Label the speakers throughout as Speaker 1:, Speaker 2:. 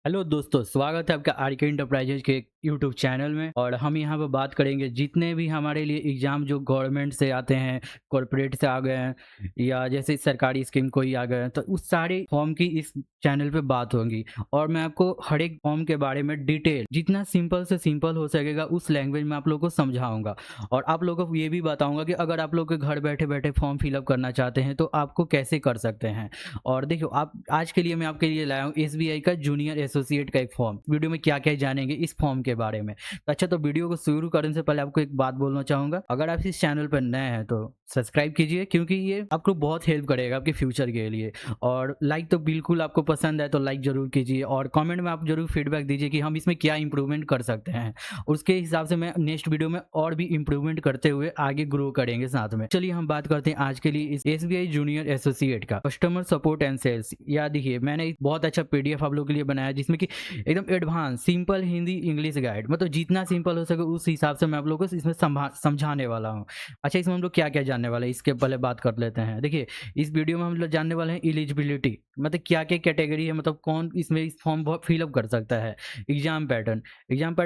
Speaker 1: Hello दोस्तों, स्वागत है आपका आरके इंटरप्राइजेज के यूट्यूब चैनल में। और हम यहाँ पर बात करेंगे जितने भी हमारे लिए एग्ज़ाम जो गवर्नमेंट से आते हैं, कॉरपोरेट से आ गए हैं या जैसे सरकारी स्कीम कोई आ गए हैं, तो उस सारे फॉर्म की इस चैनल पे बात होगी। और मैं आपको हर एक फॉर्म के बारे में डिटेल जितना सिंपल से सिंपल हो सकेगा उस लैंग्वेज में आप लोगों को समझाऊंगा। और आप लोगों को ये भी बताऊंगा कि अगर आप लोग के घर बैठे बैठे फॉर्म फिलअप करना चाहते हैं तो आपको कैसे कर सकते हैं। और देखो, आप आज के लिए मैं आपके लिए लाया हूँ एसबीआई का जूनियर एसोसिएट का एक फॉर्म। वीडियो में क्या क्या जानेंगे इस फॉर्म के बारे में। तो अच्छा, तो वीडियो को शुरू करने से पहले आपको एक बात बोलना चाहूंगा, अगर आप इस चैनल पर नए हैं तो सब्सक्राइब कीजिए, क्योंकि ये आपको बहुत हेल्प करेगा आपके फ्यूचर के लिए। और लाइक तो बिल्कुल, आपको पसंद है तो लाइक जरूर कीजिए, और कमेंट में आप जरूर फीडबैक दीजिए कि हम इसमें क्या इंप्रूवमेंट कर सकते हैं। उसके हिसाब से मैं नेक्स्ट वीडियो में और भी इंप्रूवमेंट करते हुए आगे ग्रो करेंगे साथ में। चलिए हम बात करते हैं आज के लिए इस एसबीआई जूनियर एसोसिएट का कस्टमर सपोर्ट एंड सेल्स। या देखिए, मैंने एक बहुत अच्छा पीडीएफ आप लोगों के लिए बनाया जिसमें कि एकदम advance simple Hindi English guide, मतलब जितना सिंपल हो सके उस हिसाब से मैं आप लोगों को इसमें समझाने वाला हूँ। अच्छा, इसमें हम लोग क्या क्या जानने वाले हैं इसके पहले बात कर लेते हैं। देखिए, इस वीडियो में हम लोग जानने वाले हैं एलिजिबिलिटी, मतलब क्या क्या कैटेगरी है, मतलब कौन इसमें इस फॉर्म फिलअप कर सकता है। एग्जाम पैटर्न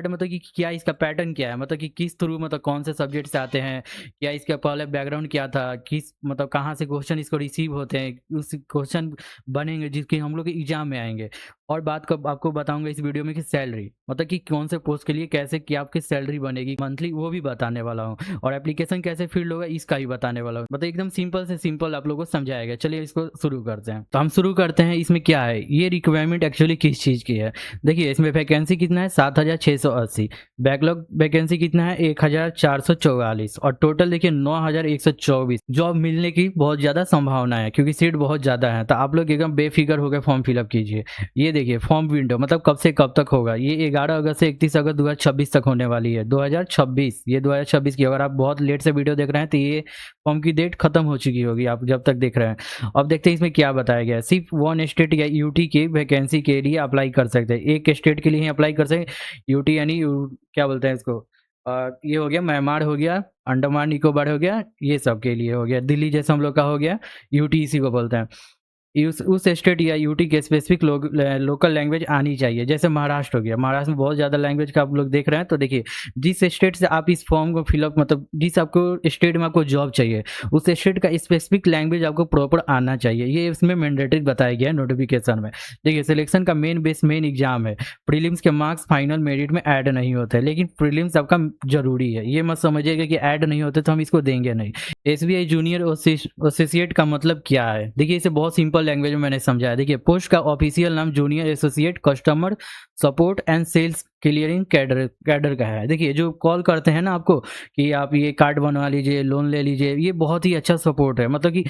Speaker 1: मतलब कि क्या इसका पैटर्न क्या है, मतलब कि किस थ्रू, मतलब कौन से सब्जेक्ट से आते हैं, क्या इसका पहले बैकग्राउंड क्या था, किस मतलब कहाँ से क्वेश्चन इसको रिसीव होते हैं, उस क्वेश्चन बनेंगे जिसके हम लोग के एग्जाम में आएंगे। और बात कब आपको बताऊंगा इस वीडियो में कि सैलरी, मतलब कि कौन से पोस्ट के लिए कैसे क्या आपकी सैलरी बनेगी मंथली, वो भी बताने वाला हूँ। और एप्लीकेशन कैसे फील्ड होगा इसका भी बताने वाला हूँ, मतलब एकदम सिंपल से सिंपल आप लोगों को समझाएगा। चलिए इसको शुरू करते हैं। तो हम शुरू करते हैं, इसमें क्या है, ये रिक्वायरमेंट एक्चुअली किस चीज़ की है। देखिए, इसमें वैकेंसी कितना है, 7,680। बैकलॉग वैकेंसी कितना है, 1,444। और टोटल देखिए 9,124। जॉब मिलने की बहुत ज़्यादा संभावना है क्योंकि सीट बहुत ज़्यादा है। तो आप लोग एकदम बेफिक्र होकर फॉर्म फिलअप कीजिए। ये देखिए फॉर्म विंडो, मतलब कब से कब तक होगा, ये 11 अगस्त से 31 अगस्त 2026 तक होने वाली है। 2026, ये 2026 की, अगर आप बहुत लेट से वीडियो देख रहे हैं तो ये फॉर्म की डेट खत्म हो चुकी होगी आप जब तक देख रहे हैं। अब देखते हैं इसमें क्या बताया गया है। सिर्फ वन स्टेट या यूटी की वैकेंसी के लिए अप्लाई कर सकते हैं, एक स्टेट के लिए ही अप्लाई कर सकते हैं। यूटी यानी क्या बोलते हैं इसको, ये हो गया म्यांमार, हो गया अंडमान निकोबार, हो गया ये सब के लिए हो गया। दिल्ली जैसे हम लोग का हो गया यूटी, इसी को बोलते हैं। उस स्टेट या यूटी के स्पेसिफिक लोकल लैंग्वेज आनी चाहिए। जैसे महाराष्ट्र हो गया, महाराष्ट्र में बहुत ज़्यादा लैंग्वेज का आप लोग देख रहे हैं। तो देखिए, जिस स्टेट से आप इस फॉर्म को फिलअप, मतलब जिस आपको स्टेट में आपको जॉब चाहिए उस स्टेट का स्पेसिफिक लैंग्वेज आपको प्रॉपर आना चाहिए। ये इसमें मैंडेटरी बताया गया है नोटिफिकेशन में। देखिए, सिलेक्शन का मेन एग्जाम है। प्रीलिम्स के मार्क्स फाइनल मेरिट में ऐड नहीं होते, लेकिन प्रीलिम्स आपका जरूरी है। ये मत समझिएगा कि ऐड नहीं होते तो हम इसको देंगे नहीं। एसबीआई जूनियर एसोसिएट का मतलब क्या है, देखिए इसे बहुत सिंपल लैंग्वेज में मैंने समझाया। देखिए, पोस्ट का ऑफिशियल नाम junior associate customer support and sales clearing cadre का है। देखिए, जो कॉल करते हैं ना आपको कि आप ये कार्ड बनवा लीजिए, लोन ले लीजिए, ये बहुत ही अच्छा सपोर्ट है, मतलब कि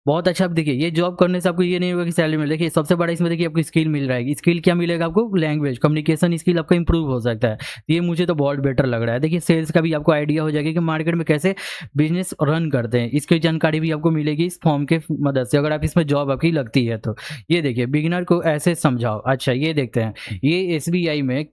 Speaker 1: बहुत अच्छा। आप देखिए, ये जॉब करने से आपको ये नहीं होगा कि सैलरी मिले। देखिए, सबसे बड़ा इसमें देखिए आपको स्किल मिल रहा है। स्किल क्या मिलेगा आपको, लैंग्वेज कम्युनिकेशन स्किल आपका इंप्रूव हो सकता है। ये मुझे तो बहुत बेटर लग रहा है। देखिए, सेल्स का भी आपको आइडिया हो जाएगा कि मार्केट में कैसे बिजनेस रन करते हैं, इसकी जानकारी भी आपको मिलेगी इस फॉर्म के मदद से, अगर आप इसमें जॉब आपकी लगती है तो। ये देखिए, बिगिनर को ऐसे समझाओ। अच्छा, ये देखते हैं, ये एसबीआई में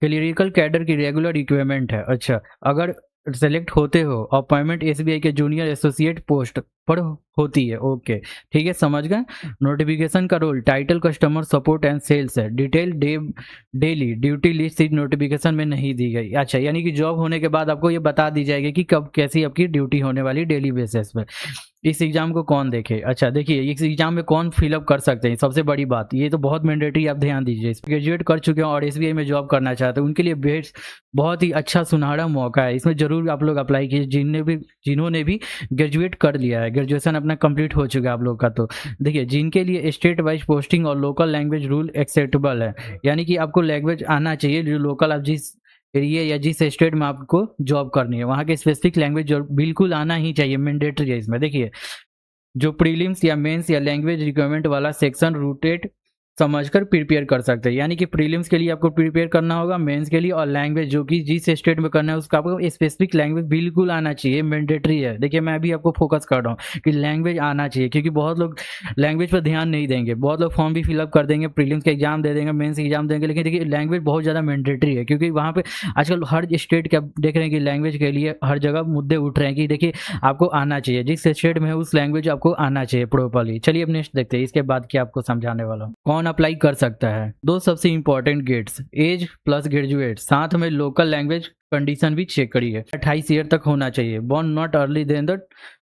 Speaker 1: क्लरिकल कैडर की रेगुलर रिक्वायरमेंट है। अच्छा, अगर सेलेक्ट होते हो, अपॉइंटमेंट एसबीआई के जूनियर एसोसिएट पोस्ट पर होती है। ओके, ठीक है, समझ गए। नोटिफिकेशन का role, title customer support and sales है। डिटेल डेली ड्यूटी लिस्ट इस नोटिफिकेशन में नहीं दी गई। अच्छा, यानी कि जॉब होने के बाद आपको ये बता दी जाएगी कि कब कैसी आपकी ड्यूटी होने वाली डेली बेसिस पे। इस एग्जाम को कौन देखे, अच्छा देखिए, इस एग्जाम में कौन फिलअप कर सकते हैं, सबसे बड़ी बात ये तो बहुत मैंडेटरी, आप ध्यान दीजिए। ग्रेजुएट कर चुके हैं और एसबीआई में जॉब करना चाहते हैं उनके लिए बेस्ट बहुत ही अच्छा सुनहरा मौका है। इसमें जरूर आप लोग अप्लाई कीजिए जिन्होंने भी ग्रेजुएट कर लिया है, ग्रेजुएशन अपना कंप्लीट हो चुका है आप लोग का। तो देखिए, जिनके लिए स्टेट वाइज पोस्टिंग और लोकल लैंग्वेज रूल एक्सेप्टेबल है, यानी कि आपको लैंग्वेज आना चाहिए जो लोकल, आप जिस एरिया या जिस स्टेट में आपको जॉब करनी है वहाँ के स्पेसिफिक लैंग्वेज बिल्कुल आना ही चाहिए, मैंडेटरी है इसमें। देखिए, जो प्रीलिम्स या मेंस या लैंग्वेज रिक्वायरमेंट वाला सेक्शन रूटेड समझकर प्रिपेयर कर सकते हैं, यानी कि प्रीलिम्स के लिए आपको प्रिपेयर करना होगा, मेंस के लिए, और लैंग्वेज जो कि जिस स्टेट में करना है उसका आपको स्पेसिफिक लैंग्वेज बिल्कुल आना चाहिए, मैंडेटरी है। देखिए, मैं भी आपको फोकस कर रहा हूँ कि लैंग्वेज आना चाहिए, क्योंकि बहुत लोग लैंग्वेज पर ध्यान नहीं देंगे। बहुत लोग फॉर्म भी फिलअप कर देंगे, प्रीलिम्स का एग्जाम दे देंगे, मेन्स एग्जाम देंगे, लेकिन देखिए लैंग्वेज बहुत ज़्यादा मैंडेटरी है, क्योंकि वहाँ पे आजकल हर स्टेट के आप देख रहे हैं कि लैंग्वेज के लिए हर जगह मुद्दे उठ रहे हैं कि देखिए आपको आना चाहिए, जिस स्टेट में है उस लैंग्वेज आपको आना चाहिए प्रॉपरली। चलिए अब नेक्स्ट देखते हैं, इसके बाद क्या आपको समझाने वाला हूँ। कौन अप्लाई कर सकता है? दो सबसे important gates, age plus graduate, साथ में लोकल लैंग्वेज कंडीशन भी चेक करिए। 28 ईयर तक होना चाहिए, born not early than the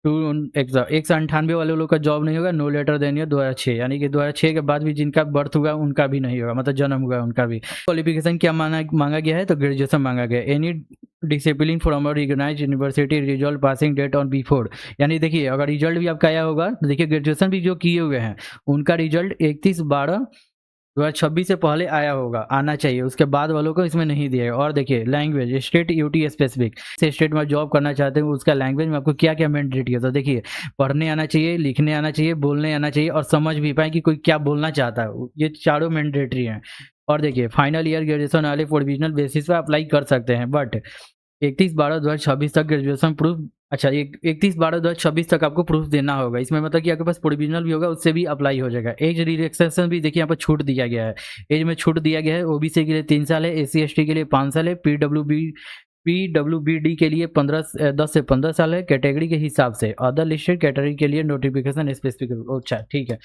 Speaker 1: to exam. 198 वाले लोग का जॉब नहीं होगा, नो लेटर देन ईयर 2006, यानी कि 2006 के बाद भी जिनका बर्थ हुआ उनका भी नहीं होगा, मतलब जन्म हुआ उनका भी। क्वालिफिकेशन क्या मांगा गया है? तो ग्रेजुएशन मांगा गया है। Any discipline from a recognised university, result passing date on before, यानी देखिए अगर रिजल्ट भी आपका आया होगा तो देखिए ग्रेजुएशन भी जो किए हुए हैं उनका रिजल्ट 31/12/2026 से पहले आया होगा, आना चाहिए, उसके बाद वालों को इसमें नहीं दिया। और देखिए लैंग्वेज स्टेट यूटी स्पेसिफिक, से स्टेट में जॉब करना चाहते हैं उसका लैंग्वेज में आपको क्या क्या मैंडेटरी है। तो देखिए पढ़ने आना चाहिए, लिखने आना चाहिए, बोलने आना चाहिए और समझ भी पाए कि कोई क्या बोलना चाहता है, ये चारों मैंडेटरी हैं। और देखिए फाइनल ईयर ग्रेजुएशन वाले प्रोविजनल बेसिस पर अप्लाई कर सकते हैं, बट 31/12/2026 तक ग्रेजुएशन प्रूफ, अच्छा 31/12/2026 तक आपको प्रूफ देना होगा। इसमें मतलब कि आपके पास प्रोविजनल भी होगा, उससे भी अप्लाई हो जाएगा। एज रिलैक्सेशन भी देखिए यहाँ पर छूट दिया गया है, एज में छूट दिया गया है। ओबीसी के लिए 3 साल है, एससी एसटी के लिए 5 साल है, पीडब्ल्यूबीडी के लिए 10 से 15 साल है कैटेगरी के हिसाब से। अदर लिस्टेड कैटेगरी के लिए नोटिफिकेशन स्पेसिफिक, अच्छा ठीक है,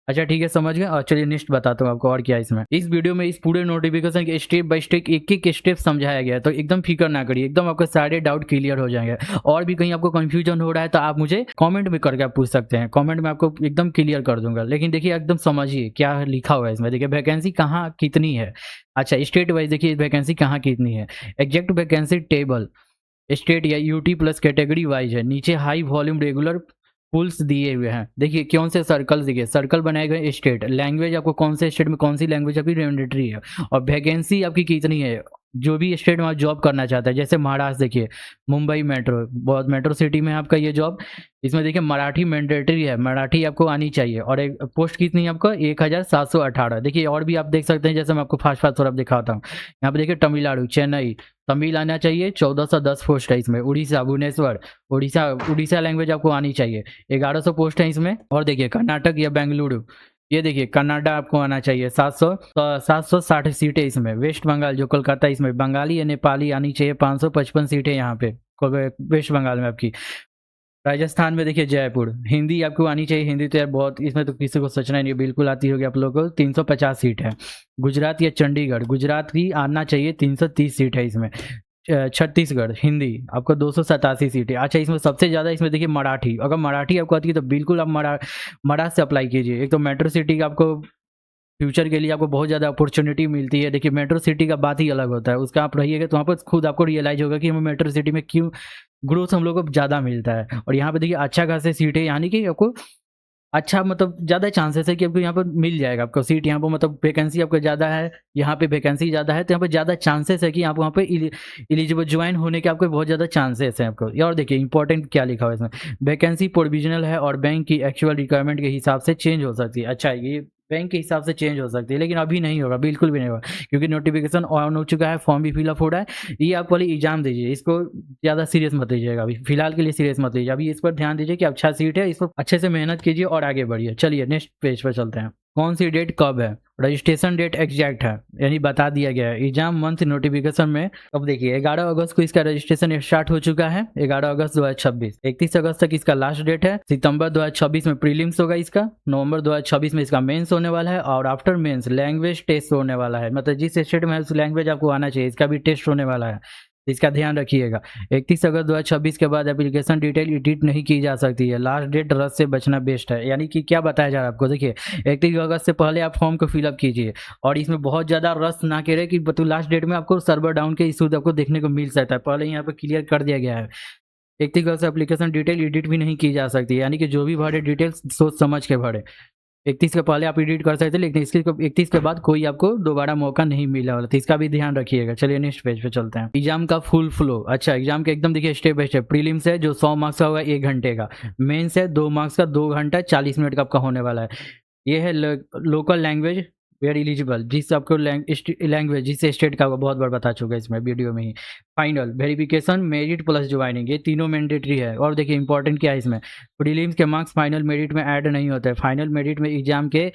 Speaker 1: अच्छा ठीक है समझ गए। और चलिए नेक्स्ट बताता हूँ आपको और क्या है इसमें। इस वीडियो में इस पूरे नोटिफिकेशन के स्टेप बाय स्टेप एक एक स्टेप समझाया गया है, तो एकदम फिक्र ना करिए, एकदम आपके सारे डाउट क्लियर हो जाएंगे। और भी कहीं आपको कंफ्यूजन हो रहा है तो आप मुझे कमेंट में करके आप पूछ सकते हैं, कमेंट में आपको एकदम क्लियर कर दूंगा। लेकिन देखिए एकदम समझिए क्या लिखा हुआ है इसमें। देखिए वैकेंसी कहाँ कितनी है, अच्छा स्टेट वाइज देखिए वैकेंसी कहाँ कितनी है। एग्जैक्ट वैकेंसी टेबल स्टेट या यूटी प्लस कैटेगरी वाइज है। नीचे हाई वॉल्यूम रेगुलर पुल्स दिए हुए हैं, देखिए कौन से सर्कल, देखिए सर्कल बनाए गए स्टेट, लैंग्वेज आपको कौन से स्टेट में कौन सी लैंग्वेज आपकी मैंडेटरी है, और वैकेंसी आपकी कितनी है। जो भी स्टेट में आप जॉब करना चाहता है, जैसे महाराष्ट्र देखिए मुंबई मेट्रो, बहुत मेट्रो सिटी में है आपका ये जॉब, इसमें देखिए मराठी मैंडेटरी है, मराठी आपको आनी चाहिए। और एक पोस्ट कितनी है आपका 1718। देखिए और भी आप देख सकते हैं, जैसे मैं आपको फास्ट फास्ट थोड़ा दिखाता हूँ। यहाँ पे देखिए तमिलनाडु चेन्नई, तमिल आना चाहिए, 1410 पोस्ट है इसमें। उड़ीसा भुवनेश्वर, उड़ीसा लैंग्वेज आपको आनी चाहिए, 1100 पोस्ट है इसमें। और देखिए कर्नाटक या बेंगलुरु, ये देखिए कनाडा आपको आना चाहिए, 760 सीटें इसमें। वेस्ट बंगाल जो कोलकाता, इसमें बंगाली या नेपाली आनी चाहिए, 555 सीटें यहाँ पे वेस्ट बंगाल में आपकी। राजस्थान में देखिए जयपुर, हिंदी आपको आनी चाहिए, हिंदी तो यार बहुत, इसमें तो किसी को सोचना ही नहीं, बिल्कुल आती होगी आप लोगों को, 350 सीट है। गुजरात या चंडीगढ़, गुजरात की आना चाहिए, 330 सीट है इसमें। छत्तीसगढ़ हिंदी आपको 287 सीटें। अच्छा इसमें सबसे ज़्यादा इसमें देखिए मराठी, अगर मराठी आपको आती है तो बिल्कुल आप मराठ से अप्लाई कीजिए। एक तो मेट्रो सिटी का आपको फ्यूचर के लिए आपको बहुत ज़्यादा अपॉर्चुनिटी मिलती है। देखिए मेट्रो सिटी का बात ही अलग होता है, उसका आप रहिएगा तो वहाँ पर खुद आपको रियलाइज होगा कि हमें मेट्रो सिटी में क्यों ग्रोथ हम लोग को ज़्यादा मिलता है। और यहाँ पे देखिए अच्छा खासे सीटें, यानी कि आपको अच्छा मतलब ज़्यादा चांसेस है कि आपको यहाँ पर मिल जाएगा आपको सीट, यहाँ पर मतलब वैकेंसी आपको ज़्यादा है, यहाँ पे वैकेंसी ज़्यादा है तो यहाँ पे ज़्यादा चांसेस है कि आप वहाँ पे एलिजिबल ज्वाइन होने के आपको बहुत ज़्यादा चांसेस हैं आपको। और देखिए इंपॉर्टेंट क्या लिखा हुआ है इसमें, वैकेंसी प्रोविजनल है और बैंक की एक्चुअल रिक्वायरमेंट के हिसाब से चेंज हो सकती है। अच्छा ये बैंक के हिसाब से चेंज हो सकती है, लेकिन अभी नहीं होगा, बिल्कुल भी नहीं होगा, क्योंकि नोटिफिकेशन ऑन हो चुका है, फॉर्म भी फिलअप हो रहा है। ये आप वाली एग्जाम दीजिए, इसको ज़्यादा सीरियस मत लीजिएगा, अभी फिलहाल के लिए सीरियस मत लीजिए। अभी इस पर ध्यान दीजिए कि अच्छा सीट है, इसको अच्छे से मेहनत कीजिए और आगे बढ़िए। चलिए नेक्स्ट पेज पर चलते हैं। कौन सी डेट कब है, रजिस्ट्रेशन डेट एग्जैक्ट है, यानी बता दिया गया है एग्जाम मंथ नोटिफिकेशन में। अब देखिए 11 अगस्त को इसका रजिस्ट्रेशन स्टार्ट हो चुका है, 11 अगस्त 2026। 31 अगस्त तक इसका लास्ट डेट है। सितंबर 2026 में प्रीलिम्स होगा इसका, नवंबर 2026 में इसका मेंस होने वाला है, और आफ्टर मेंस लैंग्वेज टेस्ट होने वाला है, मतलब जिस स्टेट में उस लैंग्वेज आपको आना चाहिए इसका भी टेस्ट होने वाला है, इसका ध्यान रखिएगा। 31 अगस्त 2026 के बाद एप्लीकेशन डिटेल एडिट नहीं की जा सकती है, लास्ट डेट रस से बचना बेस्ट है। यानी कि क्या बताया जा रहा है आपको, देखिए 31 अगस्त से पहले आप फॉर्म को फिलअप कीजिए, और इसमें बहुत ज़्यादा रस ना करे कि लास्ट डेट में आपको सर्वर डाउन के इशूज आपको देखने को मिल सकता है, पहले यहाँ पर क्लियर कर दिया गया है। 31 अगस्त से एप्लीकेशन डिटेल एडिट भी नहीं की जा सकती है, यानी कि जो भी भरे डिटेल्स सोच समझ के भरे। 31 के पहले आप एडिट कर सकते हैं, लेकिन 31 के बाद कोई आपको दोबारा मौका नहीं मिला वाला, तो इसका भी ध्यान रखिएगा। चलिए नेक्स्ट पेज पे चलते हैं। एग्जाम का फुल फ्लो, अच्छा एग्जाम के एकदम देखिए स्टेप बाय स्टेप। प्रीलिम्स है जो 100 मार्क्स का होगा 1 घंटे का, मेंस है 2 मार्क्स का 2 घंटा 40 मिनट का आपका होने वाला है। ये है लोकल लैंग्वेज वेयर एलिजिबल, जिस आपको लैंग्वेज जिस स्टेट का बहुत बार बता चुका है इसमें वीडियो में ही। Final verification merit plus joining, ये तीनों मैंडेटरी है। और देखिए इंपॉर्टेंट क्या है इसमें, प्रीलिम्स के मार्क्स फाइनल मेरिट में ऐड नहीं होते हैं, फाइनल मेरिट में एग्जाम के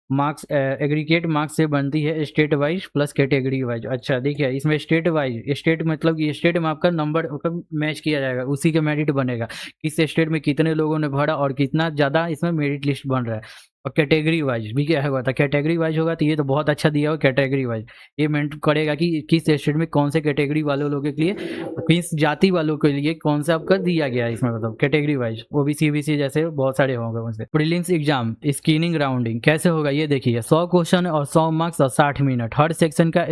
Speaker 1: मार्क्स एग्रीगेट मार्क्स से बनती है state wise plus category wise. अच्छा देखिए इसमें स्टेट वाइज, स्टेट मतलब ये स्टेट में आपका नंबर मैच किया जाएगा, उसी के मेरिट बनेगा, किस स्टेट में कितने लोगों ने भरा और कितना ज़्यादा इसमें मेरिट लिस्ट बन रहा है। और कैटेगरी वाइज भी क्या होगा था, कैटेगरी वाइज होगा तो ये तो बहुत अच्छा दिया हो कैटेगरी वाइज। ये मेंट करेगा कि किस स्टेट में कौन से कैटेगरी वालों लोगों के लिए, किस जाति वालों के लिए कौन सा आपका दिया गया है इसमें, मतलब कैटेगरी वाइज। ओबीसी बीसी जैसे बहुत सारे होंगे वैसे। प्रीलिम्स एग्जाम स्क्रीनिंग राउंडिंग कैसे होगा ये देखिए, 100 क्वेश्चन और 100 मार्क्स और 60 मिनट, हर सेक्शन का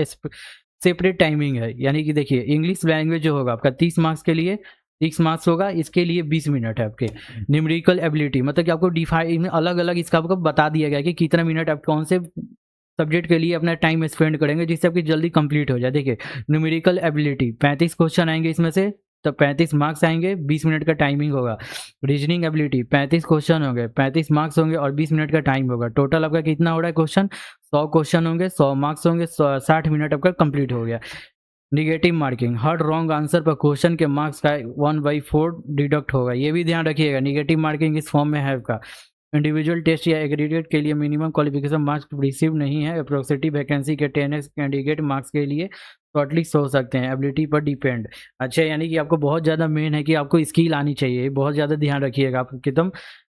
Speaker 1: सेपरेट टाइमिंग है। यानी कि देखिए इंग्लिश लैंग्वेज जो होगा आपका 30 मार्क्स के लिए 30 मार्क्स होगा, इसके लिए 20 मिनट है आपके। न्यूमेरिकल एबिलिटी मतलब कि आपको डिफाइन अलग अलग इसका आपको बता दिया गया कि कितना मिनट आप कौन से सब्जेक्ट के लिए अपना टाइम स्पेंड करेंगे जिससे आपकी जल्दी कंप्लीट हो जाए। देखिए न्यूमेरिकल एबिलिटी 35 क्वेश्चन आएंगे इसमें से, तो 35 मार्क्स आएंगे, 20 मिनट का टाइमिंग होगा। रीजनिंग एबिलिटी 35 क्वेश्चन होंगे, 35 मार्क्स होंगे और 20 मिनट का टाइम होगा। टोटल आपका कितना हो रहा है क्वेश्चन, 100 क्वेश्चन होंगे, 100 मार्क्स होंगे, 60 मिनट आपका कंप्लीट हो गया। निगेटिव मार्किंग हर रॉन्ग आंसर पर क्वेश्चन के मार्क्स का 1/4 डिडक्ट होगा। ये भी ध्यान रखिएगा, निगेटिव मार्किंग इस फॉर्म में है आपका। इंडिविजुअल टेस्ट या एग्रीगेट के लिए मिनिमम क्वालिफिकेशन मार्क्स रिसीव नहीं है। अप्रोक्सिमेटली वैकेंसी के 10x कैंडिडेट मार्क्स के लिए शॉर्टलिस्ट हो सकते हैं, एबिलिटी पर डिपेंड। अच्छा यानी कि आपको बहुत ज़्यादा मेन है कि आपको स्किल आनी चाहिए, बहुत ज़्यादा ध्यान रखिएगा, आप एकदम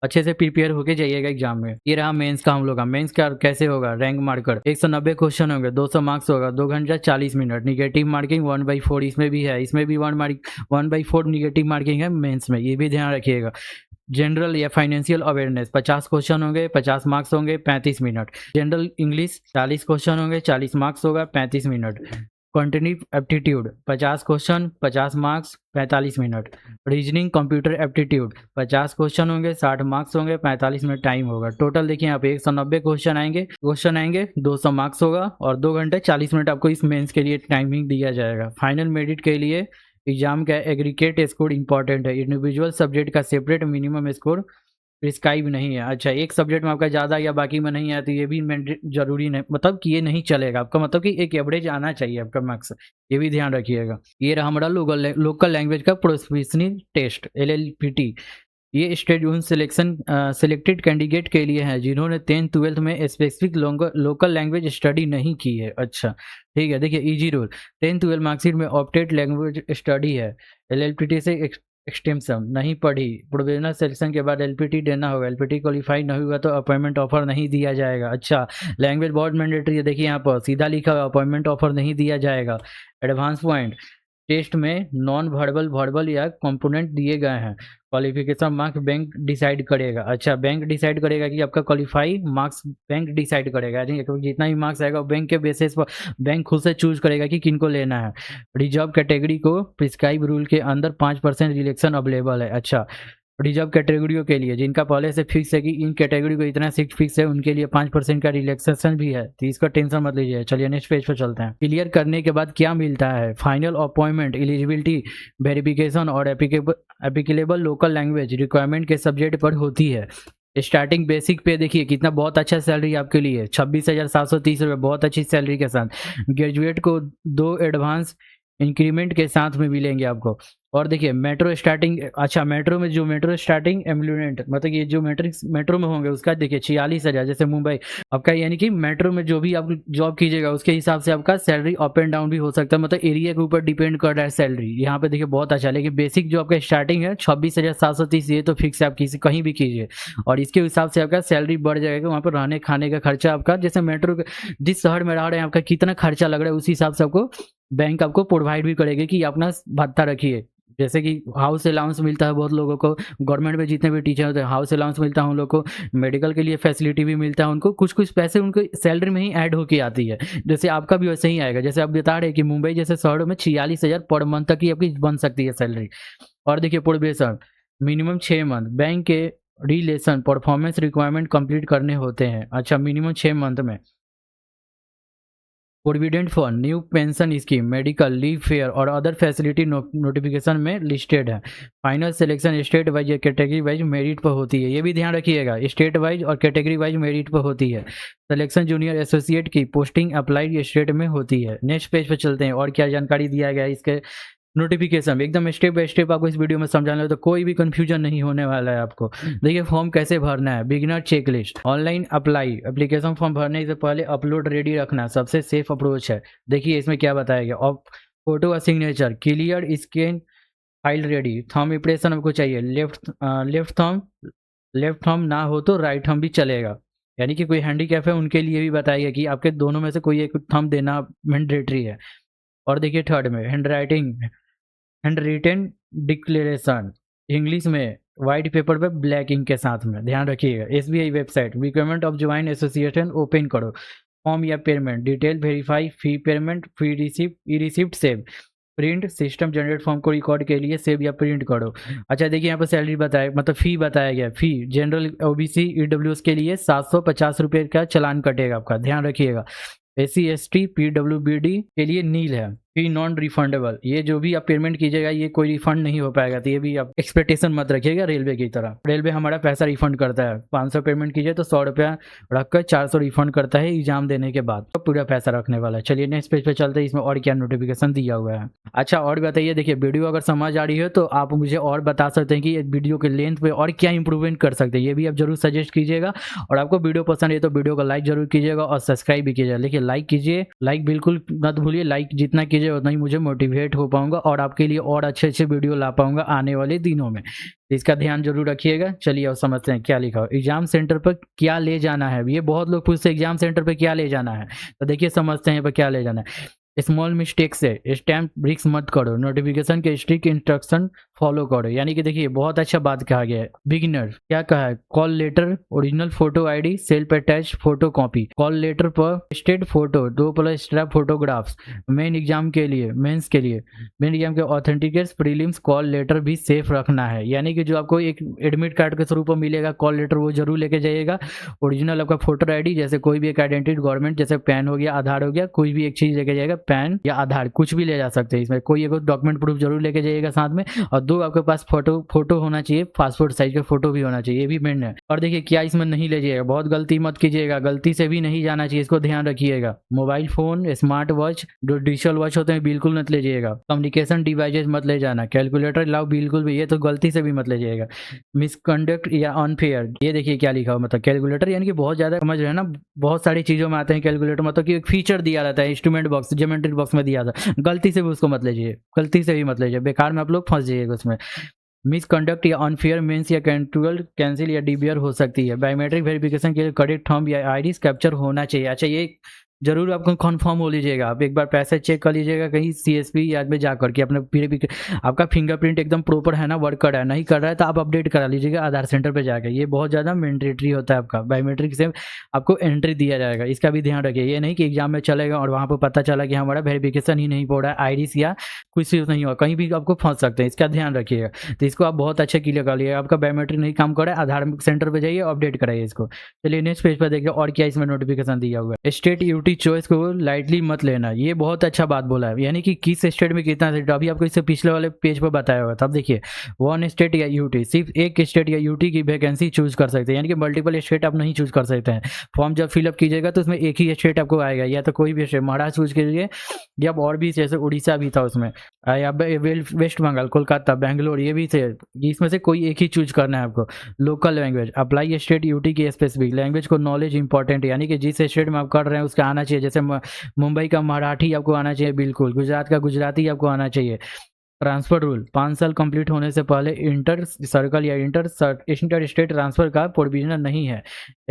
Speaker 1: अच्छे से प्रिपेयर होके जाइएगा एग्जाम में। ये रहा मेंस का हम लोग का। मेंस का कैसे होगा, रैंक मार्कर 190 क्वेश्चन होंगे, 200 मार्क्स होगा, 2 घंटा 40 मिनट। निगेटिव मार्किंग 1/4 इसमें भी है, इसमें भी 1/4 निगेटिव मार्किंग है मेंस में, ये भी ध्यान रखिएगा। जनरल या फाइनेंशियल अवेयरनेस 50 क्वेश्चन होंगे, 50 मार्क्स होंगे, 35 मिनट। जनरल इंग्लिश 40 क्वेश्चन होंगे, 40 मार्क्स होगा, 35 minute. Quantitative aptitude 50 question, 50 marks, 45 minute. Reasoning computer aptitude 50 question होंगे, 60 मार्क्स होंगे, 45 मिनट टाइम होगा। टोटल देखिए यहाँ पे 190 क्वेश्चन आएंगे, 200 मार्क्स होगा और 2 घंटे 40 मिनट आपको इस मेंस के लिए टाइमिंग दिया जाएगा। फाइनल मेरिट के लिए एग्जाम का एग्रीगेट स्कोर इंपॉर्टेंट है, इंडिविजुअल सब्जेक्ट का सेपरेट मिनिमम स्कोर प्रिस्क्राइब नहीं है। अच्छा एक सब्जेक्ट में आपका ज़्यादा या बाकी में नहीं है तो ये भी जरूरी नहीं, मतलब कि ये नहीं चलेगा आपका, मतलब कि एक एवरेज आना चाहिए आपका मार्क्स, ये भी ध्यान रखिएगा। ये रहा हमारा लोकल लैंग्वेज का प्रोफेशनल टेस्ट LLPT। ये स्टेट उन सिलेक्टेड कैंडिडेट के लिए है जिन्होंने 10th 12th में स्पेसिफिक लोकल लैंग्वेज स्टडी नहीं की है। अच्छा ठीक है, देखिए इजी रूल 10th 12 मार्कशीट में ऑप्टेड लैंग्वेज स्टडी है, LLPT से एक्सटेंशन नहीं पढ़ी, प्रोविजनल सिलेक्शन के बाद LPT देना होगा, LPT क्वालिफाई नहीं हुआ तो अपॉइंटमेंट ऑफर नहीं दिया जाएगा। अच्छा लैंग्वेज बहुत मैंडेटरी है, देखिए यहाँ पर सीधा लिखा हुआ अपॉइंटमेंट ऑफर नहीं दिया जाएगा। एडवांस पॉइंट टेस्ट में नॉन वर्बल या कंपोनेंट दिए गए हैं, क्वालिफिकेशन मार्क्स बैंक डिसाइड करेगा। अच्छा बैंक डिसाइड करेगा कि आपका क्वालिफाई मार्क्स बैंक डिसाइड करेगा, यानी जितना भी मार्क्स आएगा बैंक के बेसिस पर बैंक खुद से चूज करेगा कि किनको लेना है। रिजर्व कैटेगरी को प्रिस्क्राइब रूल के अंदर 5% रिलेक्शन अवेलेबल है। अच्छा रिजर्व कैटेगरियों के लिए जिनका पहले से फिक्स है कि इन कैटेगरी को इतना सीट फिक्स है, उनके लिए 5% का रिलैक्सेशन भी है, तो इसका टेंशन मत लीजिए। चलिए नेक्स्ट पेज पर चलते हैं। क्लियर करने के बाद क्या मिलता है, फाइनल अपॉइंटमेंट, एलिजिबिलिटी वेरिफिकेशन और एप्लीकेबल लोकल लैंग्वेज रिक्वायरमेंट के सब्जेक्ट पर होती है। स्टार्टिंग बेसिक पे देखिए कितना बहुत अच्छा सैलरी आपके लिए 26,730 रुपये, बहुत अच्छी सैलरी के साथ। ग्रेजुएट को 2 एडवांस इंक्रीमेंट के साथ में मिलेंगे आपको। और देखिए मेट्रो स्टार्टिंग, अच्छा मेट्रो में जो मेट्रो स्टार्टिंग एम्बुलेंट मतलब ये जो मेट्रो में होंगे उसका देखिए 46,000, जैसे मुंबई आपका, यानी कि मेट्रो में जो भी आप जॉब कीजिएगा उसके हिसाब से आपका सैलरी अप एंड डाउन भी हो सकता है, मतलब एरिया के ऊपर डिपेंड कर रहा है सैलरी। यहाँ पे देखिए बहुत अच्छा, लेकिन बेसिक जो आपका स्टार्टिंग है 26,730 ये तो फिक्स है, आप किसी कहीं भी कीजिए और इसके हिसाब से आपका सैलरी बढ़ जाएगा। वहाँ पर रहने खाने का खर्चा आपका, जैसे मेट्रो जिस शहर में रह रहे हैं आपका कितना खर्चा लग रहा है उसी हिसाब से आपको बैंक आपको प्रोवाइड भी करेगी कि अपना भत्ता रखिए। जैसे कि हाउस अलाउंस मिलता है बहुत लोगों को, गवर्नमेंट में जितने भी टीचर होते हैं हाउस अलाउंस मिलता है उन लोगों को, मेडिकल के लिए फैसिलिटी भी मिलता है उनको, कुछ कुछ पैसे उनको सैलरी में ही ऐड होके आती है। जैसे आपका भी वैसे ही आएगा, जैसे आप बता रहे हैं कि मुंबई जैसे शहरों में 46,000 पर मंथ तक ही आपकी बन सकती है सैलरी। और देखिए प्रोबेशन मिनिमम 6 मंथ, बैंक के रिलेशन परफॉर्मेंस रिक्वायरमेंट कंप्लीट करने होते हैं। अच्छा मिनिमम 6 मंथ में। Provident fund, new pension scheme, medical leave fair और अदर फैसिलिटी नोटिफिकेशन में लिस्टेड है। फाइनल सिलेक्शन स्टेट वाइज या कैटेगरी वाइज मेरिट पर होती है, ये भी ध्यान रखिएगा, स्टेट वाइज और कैटेगरी वाइज मेरिट पर होती है। सिलेक्शन जूनियर एसोसिएट की पोस्टिंग अप्लाइड स्टेट में होती है। नेक्स्ट पेज पर चलते हैं और क्या जानकारी दिया गया है इसके नोटिफिकेशन, एकदम स्टेप बाय स्टेप आपको इस वीडियो में समझाना है, तो कोई भी कंफ्यूजन नहीं होने वाला है आपको। देखिए फॉर्म कैसे भरना है, beginner checklist, online apply, application form भरने से पहले अपलोड रेडी रखना सबसे सेफ अप्रोच है। देखिए इसमें क्या बताया गया, और फोटो और signature clear, scan file ready, thumb impression आपको चाहिए, लेफ्ट थंब ना हो तो राइट थंब भी चलेगा। यानी कि कोई हैंडीकैप है उनके लिए भी बताया गया कि आपके दोनों में से कोई एक थंब देना मैंडेटरी है। और देखिए थर्ड में हैंड रिटेन डिक्लेरेशन इंग्लिश में व्हाइट पेपर पे ब्लैक इंक के साथ में, ध्यान रखिएगा। SBI website requirement of join association open करो, फॉर्म या payment detail verify, fee payment, fee receipt, e receipt save, print system generate form को रिकॉर्ड के लिए सेव या प्रिंट करो। अच्छा देखिए यहाँ पर सैलरी बताया, मतलब फी बताया गया। फी जनरल ओबीसी ईडब्ल्यूएस के लिए 750 रुपये का चालान कटेगा आपका, ध्यान रखिएगा। एससी एसटी पीडब्ल्यूबीडी के लिए नील है, फी नॉन रिफंडेबल, ये जो भी आप पेमेंट कीजिएगा ये कोई रिफंड नहीं हो पाएगा, तो ये भी आप एक्सपेक्टेशन मत रखिएगा रेलवे की तरह। रेलवे हमारा पैसा रिफंड करता है, 500 पेमेंट कीजिए तो 100 रुपया रखकर 400 रिफंड करता है एग्जाम देने के बाद, तो पूरा पैसा रखने वाला है। चलिए नेक्स्ट पेज पे चलते हैं, इसमें और क्या नोटिफिकेशन दिया हुआ है। अच्छा और बताइए, देखिए वीडियो अगर समझ आ रही है तो आप मुझे और बता सकते हैं कि वीडियो के लेंथ पे और क्या इंप्रूवमेंट कर सकते हैं, ये भी आप जरूर सजेस्ट कीजिएगा। और आपको वीडियो पसंद है तो वीडियो को लाइक जरूर कीजिएगा और सब्सक्राइब भी कीजिएगा। देखिए लाइक कीजिए, लाइक बिल्कुल मत भूलिए, लाइक जितना कीजिए उतना ही मुझे मोटिवेट हो पाऊंगा और आपके लिए और अच्छे अच्छे वीडियो ला पाऊंगा आने वाले दिनों में, तो इसका ध्यान जरूर रखिएगा। चलिए अब समझते हैं क्या लिखा हो, एग्जाम सेंटर पर क्या ले जाना है। ये बहुत लोग पूछते हैं एग्जाम सेंटर पर क्या ले जाना है, तो देखिए समझते हैं यहाँ पर क्या ले जाना है। स्मॉल मिस्टेक से स्टैम्प ब्रिक्स मत करो, नोटिफिकेशन के स्ट्रिक्ट इंस्ट्रक्शन फॉलो करो। यानी कि देखिए बहुत अच्छा बात कहा गया है। बिगिनर क्या कहा है, call letter original photo ID self attach photo copy, call letter पर state photo 2+ strap photographs, main exam के लिए मेंस के लिए मेन एग्जाम के ऑथेंटिकेट्स प्रीलिम्स कॉल लेटर भी सेफ रखना है। यानी कि जो आपको एक एडमिट कार्ड के स्वरूप में मिलेगा कॉल लेटर वो जरूर लेके जाइएगा। ओरिजिनल आपका फोटो आईडी जैसे कोई भी एक आइडेंटिटी गवर्नमेंट जैसे पैन हो गया, आधार हो गया, कोई भी एक चीज लेके जाएगा, पैन या आधार कुछ भी ले जा सकते हैं, इसमें कोई एक डॉक्यूमेंट प्रूफ जरूर लेके जाइएगा साथ में। और 2 आपके पास फोटो होना चाहिए, पासपोर्ट साइज का फोटो भी होना चाहिए, ये भी मेन है। और देखिए क्या इसमें नहीं ले जाइएगा, बहुत गलती मत कीजिएगा, गलती से भी नहीं जाना चाहिए, इसको ध्यान रखिएगा। मोबाइल फोन, स्मार्ट वॉच, जो डिजिटल वॉच होते हैं बिल्कुल मत ले जाइएगा। कम्युनिकेशन डिवाइसेज मत ले जाना, कैलकुलेटर लाओ बिल्कुल भी, ये तो गलती से भी मत ले जाइएगा। मिसकंडक्ट या अनफेयर, ये देखिए क्या लिखा हो, मतलब कैलकुलेटर यानी कि बहुत ज्यादा समझ रहे हैं ना, बहुत सारी चीजों में आते हैं कैलकुलेटर, मतलब कि एक फीचर दिया रहता है इंस्ट्रूमेंट बॉक्स ज्योमेट्री बॉक्स में दिया था, गलती से भी उसको मत लीजिए, गलती से भी मत लीजिए, बेकार में आप लोग फंस जाइएगा उसमें। मिसकंडक्ट या अनफेयर मीन्स या कैंसिल या डीबीआर हो सकती है। बायोमेट्रिक वेरिफिकेशन के लिए करेक्ट थंब या आईरिस कैप्चर होना चाहिए। अच्छा ये जरूर आपको कन्फर्म हो लीजिएगा, आप एक बार पैसे चेक कर लीजिएगा कहीं सीएसपी या में जाकर के अपने फिर आपका फिंगरप्रिंट एकदम प्रॉपर है ना, वर्क कर रहा है, नहीं कर रहा है तो आप अपडेट करा लीजिएगा आधार सेंटर पे जाकर, ये बहुत ज़्यादा मैंडेटरी होता है आपका। बायोमेट्रिक से आपको एंट्री दिया जाएगा, इसका भी ध्यान रखिए। ये नहीं कि एग्जाम में चलेगा और वहाँ पर पता चला कि हमारा वेरिफिकेशन ही नहीं हो रहा है, आईरिस या कुछ चीज़ नहीं हुआ, कहीं भी आपको फंस सकते हैं, इसका ध्यान रखिएगा। तो इसको आप बहुत अच्छे क्लियर कर लिएगा, आपका बायोमेट्रिक नहीं काम कर रहा है आधार सेंटर पर जाइए अपडेट कराइए इसको। चलिए नेक्स्ट पेज पर देखिए और क्या इसमें नोटिफिकेशन दिया हुआ है। स्टेट यूटी चॉइस को लाइटली मत लेना, ये बहुत अच्छा बात बोला है, यानी कि किस स्टेट में कितना सीट, अभी आपको इससे पिछले वाले पेज पर बताया हुआ था। अब देखिए 1 स्टेट या यूटी, सिर्फ एक स्टेट या यूटी की वैकेंसी चूज कर सकते हैं, यानी कि मल्टीपल स्टेट आप नहीं चूज कर सकते हैं। फॉर्म जब फिलअप कीजिएगा तो उसमें एक ही स्टेट आपको आएगा, या तो कोई भी स्टेट महाराष्ट्र चूज कीजिए या और भी जैसे उड़ीसा भी था उसमें, या वेस्ट बंगाल, कोलकाता, बेंगलोर, ये भी थे, इसमें से कोई एक ही चूज करना है आपको। Local language apply state UT की स्पेसिफिक लैंग्वेज को नॉलेज इंपॉर्टेंट है, यानी कि जिस स्टेट में आप कर रहे हैं उसका आना चाहिए, जैसे मुंबई का मराठी आपको आना चाहिए बिल्कुल, गुजरात का गुजराती आपको आना चाहिए। ट्रांसफर रूल 5 साल कंप्लीट होने से पहले इंटर सर्कल या इंटर स्टेट ट्रांसफर का प्रोविजन नहीं है।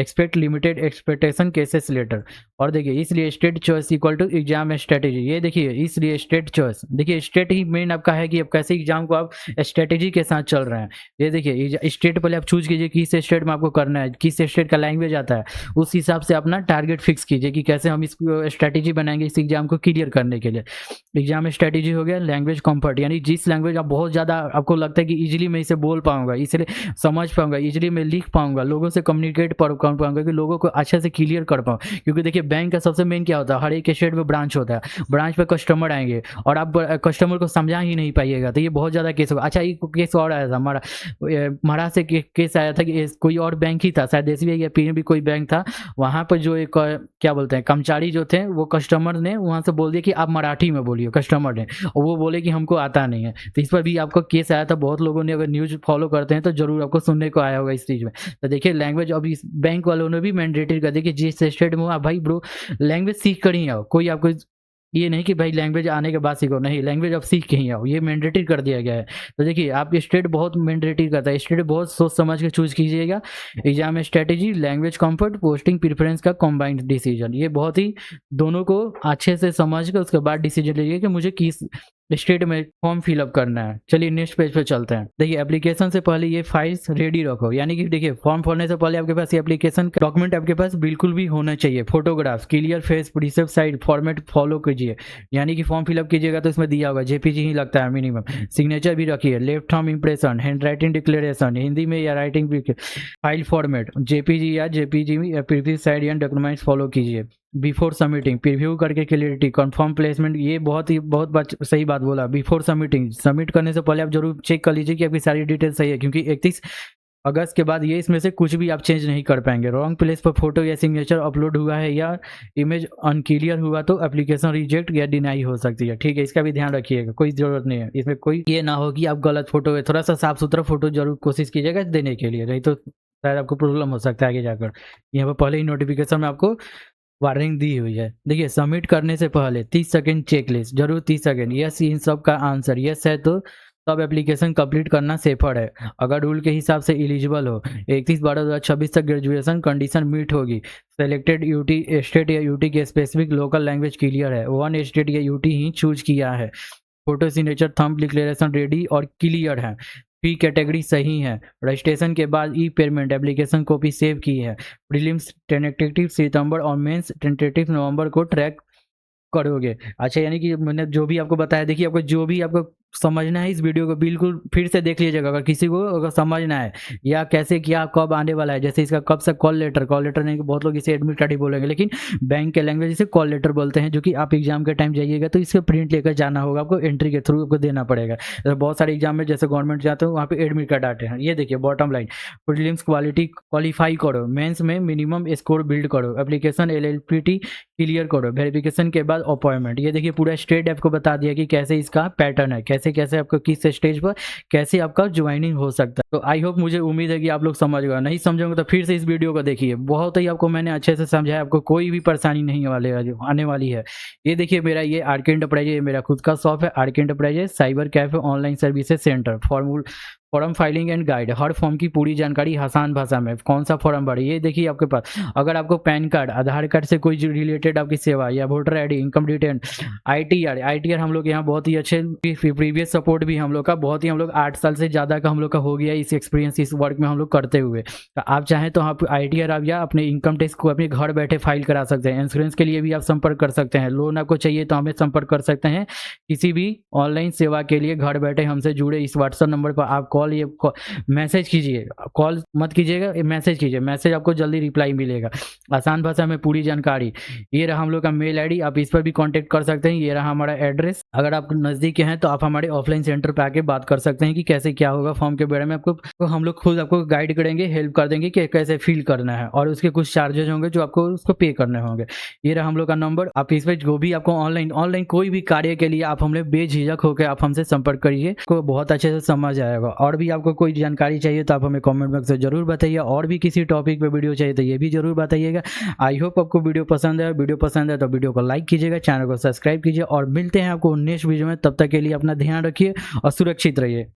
Speaker 1: Expect limited expectation cases letter. और देखिए इसलिए state choice equal to exam strategy, ये देखिए इसलिए स्टेट चॉइस, देखिए स्टेट ही मेन आपका है कि आप कैसे एग्जाम को आप स्ट्रेटेजी के साथ चल रहे हैं। ये देखिए स्टेट पहले आप चूज कीजिए किस स्टेट में आपको करना है, किस स्टेट का लैंग्वेज आता है, उस हिसाब से अपना टारगेट फिक्स कीजिए कि कैसे हम इस स्ट्रेटेजी बनाएंगे इस एग्जाम को क्लियर करने के लिए। एग्जाम स्ट्रेटेजी हो गया। लैंग्वेज कंफर्ट, यानी जिस लैंग्वेज आप बहुत ज़्यादा आपको लगता है कि इजीली मैं इसे बोल पाऊंगा, इसलिए समझ पाऊंगा, इजीली मैं लिख पाऊंगा, लोगों से कम्युनिकेट कर पाऊंगा, कि लोगों को अच्छे से क्लियर कर पाऊँ। क्योंकि देखिए बैंक का सबसे मेन क्या होता है, हर एक स्टेट में ब्रांच होता है, ब्रांच पे कस्टमर आएंगे और आप कस्टमर को समझा ही नहीं पाइएगा, तो ये बहुत ज़्यादा केस होगा। अच्छा एक केस और आया था महाराष्ट्र से केस आया था कि कोई और बैंक ही था, शायद एसबीआई या पीएनबी कोई बैंक था, वहाँ पर जो एक क्या बोलते हैं कर्मचारी जो थे वो कस्टमर ने वहाँ से बोल दिया कि आप मराठी में बोलिए, कस्टमर ने, और वो बोले कि हमको आता नहीं है। तो इस पर भी आपको केस आया था, बहुत लोगों ने अगर न्यूज़ फॉलो करते हैं तो जरूर आपको सुनने को आया होगा इस चीज़ में। तो देखिए लैंग्वेज अभी इस बैंक वालों ने भी मैंडेटरी कर दिया कि जिस स्टेट में आप भाई ब्रो लैंग्वेज सीख कर ही आओ, कोई आपको ये नहीं कि भाई लैंग्वेज आने के बाद सीखो, नहीं, लैंग्वेज आप सीख के ही आओ, ये मैंडेटरी कर दिया गया है। तो देखिए आप स्टेट बहुत मैंडेटरी करता है, स्टेट बहुत सोच समझ के चूज़ कीजिएगा। Exam strategy, language comfort, posting preference का कंबाइंड डिसीजन, ये बहुत ही दोनों को अच्छे से समझ के उसके बाद डिसीजन लीजिए कि मुझे किस स्टेट में फॉर्म फिल अप करना है। चलिए नेक्स्ट पेज पे चलते हैं। देखिए एप्लीकेशन से पहले ये फाइल्स रेडी रखो, यानी कि देखिए फॉर्म भरने से पहले आपके पास ये एप्लीकेशन का डॉक्यूमेंट आपके पास बिल्कुल भी होना चाहिए। Photograph, clear face, receipt size, format follow कीजिए, यानी कि फॉर्म फिल अप कीजिएगा तो इसमें दिया होगा जेपीजी ही लगता है मिनिमम। सिग्नेचर भी रखिए, left thumb impression, hand writing declaration Hindi में या राइटिंग भी, फाइल फॉर्मेट जेपीजी या जेपीजी या प्रीवियस साइड या डॉक्यूमेंट्स फॉलो कीजिए। बिफोर सबमिटिंग प्रीव्यू करके क्लियरिटी, कंफर्म प्लेसमेंट, ये बहुत बात सही बात बोला। बिफोर सबमिटिंग, सबमिट करने से पहले आप जरूर चेक कर लीजिए कि आपकी सारी डिटेल सही है, क्योंकि 31 अगस्त के बाद ये इसमें से कुछ भी आप चेंज नहीं कर पाएंगे। रॉन्ग प्लेस पर फोटो या सिग्नेचर अपलोड हुआ है या इमेज अनक्लियर हुआ तो एप्लीकेशन रिजेक्ट या डिनाई हो सकती है। ठीक है, इसका भी ध्यान रखिएगा, कोई जरूरत नहीं है इसमें, कोई ये ना हो कि आप गलत फोटो है, थोड़ा सा साफ सुथरा फोटो जरूर कोशिश कीजिएगा देने के लिए, नहीं तो शायद आपको प्रॉब्लम हो सकता है आगे जाकर। यहाँ पर पहले ही नोटिफिकेशन में आपको वार्निंग दी हुई है। देखिए सबमिट करने से पहले 30 सेकंड चेकलिस्ट, जरूर 30 सेकंड, यस इन सब का आंसर यस है तो तब एप्लीकेशन कंप्लीट करना सेफर है। अगर रूल के हिसाब से एलिजिबल हो, 31/12/2026 तक ग्रेजुएशन कंडीशन मीट होगी, सेलेक्टेड यूटी स्टेट या यूटी के स्पेसिफिक लोकल लैंग्वेज क्लियर है, वन स्टेट या यूटी ही चूज किया है, photo signature thumb declaration ready और क्लियर है, फी कैटेगरी सही है, रजिस्ट्रेशन के बाद ई पेमेंट एप्लीकेशन कॉपी सेव की है, प्रीलिम्स टेंटेटिव सितंबर और मेंस टेंटेटिव नवंबर को ट्रैक करोगे। अच्छा, यानी कि मैंने जो भी आपको बताया, देखिए आपको जो भी आपको समझना है इस वीडियो को बिल्कुल फिर से देख लीजिएगा, अगर किसी को अगर समझना है या कैसे क्या कब आने वाला है, जैसे इसका कब से कॉल लेटर नहीं, बहुत लोग इसे एडमिट कार्ड ही बोलेंगे, लेकिन बैंक के लैंग्वेज इसे कॉल लेटर बोलते हैं, जो कि आप एग्जाम के टाइम जाइएगा तो इसके प्रिंट लेकर जाना होगा, आपको एंट्री के थ्रू आपको देना पड़ेगा। तो बहुत सारे एग्जाम में जैसे गवर्नमेंट जाते हो वहाँ पे एडमिट कार्ड आते हैं। ये देखिए बॉटम लाइन, प्रीलिम्स क्वालिफाई करो, मेंस में मिनिमम स्कोर बिल्ड करो, एप्लीकेशन LLPT क्लियर करो, वेरिफिकेशन के बाद अपॉइंटमेंट। ये देखिए पूरा स्टेट आपको बता दिया कि कैसे इसका पैटर्न है, कैसे कैसे आपको किस स्टेज पर कैसे आपका ज्वाइनिंग हो सकता है। तो आई होप, मुझे उम्मीद है कि आप लोग समझ गए, नहीं समझोगे तो फिर से इस वीडियो को देखिए, बहुत ही आपको मैंने अच्छे से समझाया, आपको कोई भी परेशानी नहीं आने वाली है। ये देखिए मेरा ये आरके एंटरप्राइज, ये मेरा खुद का शॉप है RK enterprise cyber cafe online services centre, form filing and guide, हर फॉर्म की पूरी जानकारी आसान भाषा में, कौन सा फॉर्म भरे, ये देखिए आपके पास। अगर आपको पैन कार्ड, आधार कार्ड से कोई रिलेटेड आपकी सेवा या voter ID, income detail, ITR हम लोग यहाँ बहुत ही अच्छे, प्रीवियस सपोर्ट भी हम लोग का बहुत ही, हम लोग 8 साल से ज़्यादा का हम लोग का हो गया इस एक्सपीरियंस इस वर्क में हम लोग करते हुए। तो आप चाहें तो आप ITR आप या अपने इनकम टैक्स को अपने घर बैठे फाइल करा सकते हैं। इंश्योरेंस के लिए भी आप संपर्क कर सकते हैं, लोन आपको चाहिए तो हमें संपर्क कर सकते हैं। किसी भी ऑनलाइन सेवा के लिए घर बैठे हमसे जुड़े इस व्हाट्सएप नंबर पर आप कॉल या मैसेज कीजिए, कॉल मत कीजिएगा, मैसेज कीजिए, मैसेज आपको जल्दी रिप्लाई मिलेगा, आसान भाषा में पूरी जानकारी। ये रहा हम लोग का मेल आईडी, आप इस पर भी कांटेक्ट कर सकते हैं। ये रहा हमारा एड्रेस, अगर आप नज़दीक हैं तो आप हमारे ऑफलाइन सेंटर पे आके बात कर सकते हैं कि कैसे क्या होगा फॉर्म के बारे में। आपको तो हम लोग खुद आपको गाइड करेंगे, हेल्प कर देंगे कि कैसे फिल करना है, और उसके कुछ चार्जेज होंगे जो आपको उसको पे करने होंगे। ये रहा हम लोग का नंबर, आप इस पर जो भी आपको ऑनलाइन कोई भी कार्य के लिए आप हमसे बेझिझक होकर आप हमसे संपर्क करिए, को बहुत अच्छे से समझ आएगा। और भी आपको कोई जानकारी चाहिए तो आप हमें कमेंट बॉक्स में जरूर बताइए, और भी किसी टॉपिक पे वीडियो चाहिए तो ये भी जरूर बताइएगा। आई होप आपको वीडियो पसंद है, वीडियो पसंद है तो वीडियो को लाइक कीजिएगा, चैनल को सब्सक्राइब कीजिए, और मिलते हैं आपको नेक्स्ट वीडियो में। तब तक के लिए अपना ध्यान रखिए और सुरक्षित रहिए।